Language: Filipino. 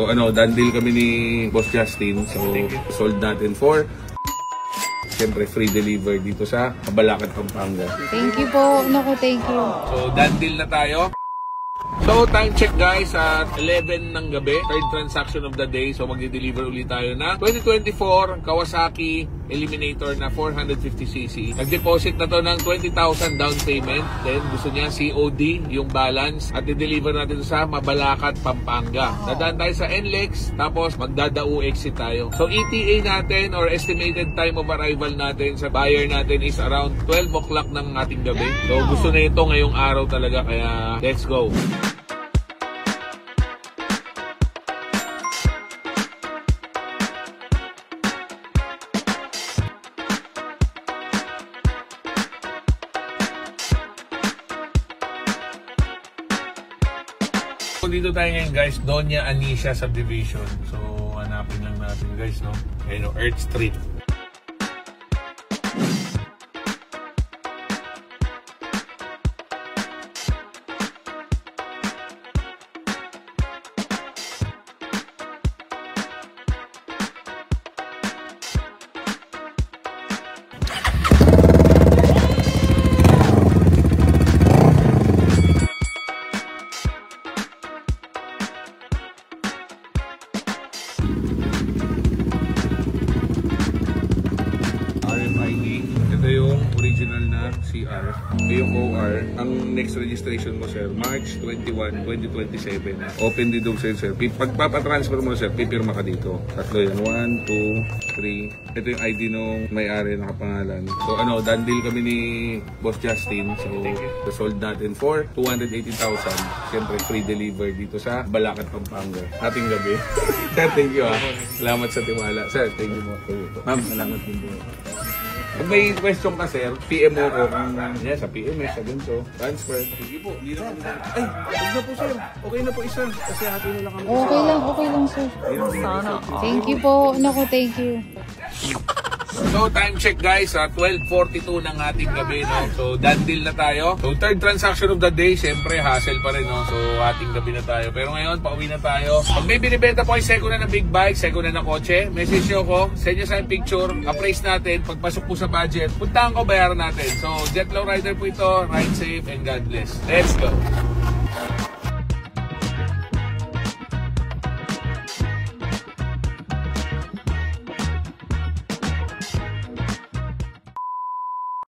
So done deal kami ni Boss Justin. So sold natin for siyempre free deliver dito sa Mabalacat, Pampanga. Thank you po. Naku, thank you. So done deal na tayo. So time check guys at 11 ng gabi, third transaction of the day. So magde-deliver ulit tayo na 2024 Kawasaki Eliminator na 450cc. Nag-deposit na to ng 20,000 down payment. Then gusto niya COD yung balance at i-deliver natin sa Mabalacat, Pampanga. Dadaan tayo sa NLEX tapos magdadao exit tayo. So ETA natin or estimated time of arrival natin sa buyer natin is around 12 o'clock ng ating gabi. So gusto na ito ngayong araw talaga kaya let's go. Dito tayo ngayon guys, Doña Anisha Subdivision. So hanapin lang natin guys, no? Ayun, Earth Street. CR. Ito yung OR. Ang next registration mo sir, March 21, 2027. Open deduction sir. Pag papatransfer mo sir, pipirma ka dito. Tatlo yan. 1, 2, 3. Ito yung ID nung may-ari nakapangalan. So done deal kami ni Boss Justin. So sold natin for 280,000. Siyempre free deliver dito sa Mabalacat, Pampanga. Ating gabi. Sir, thank you Salamat sa tiwala. Sir, thank you mo. Ma'am, salamat din po. Kung may question ka sir, PM mo ko kung sa PMS, sa ganito, transfer. Sige po, hindi na kami. Ay, huwag na po sir. Okay na po isa. Kasi happy na lang kami. Okay lang sir. Sana. Thank you po. Naku, thank you. So time check guys, 12:42 ng ating gabi, no? So done deal na tayo. So third transaction of the day, siyempre hassle pa rin, no? So ating gabi na tayo. Pero ngayon, pauwi na tayo. Pag may binibenta po ay second na ng big bike, second na ng kotse, message nyo ko, send nyo sa picture, appraise natin, pagpasok po sa budget, puntahan ko, bayaran natin. So Jet Low Rider po ito, ride safe and God bless. Let's go!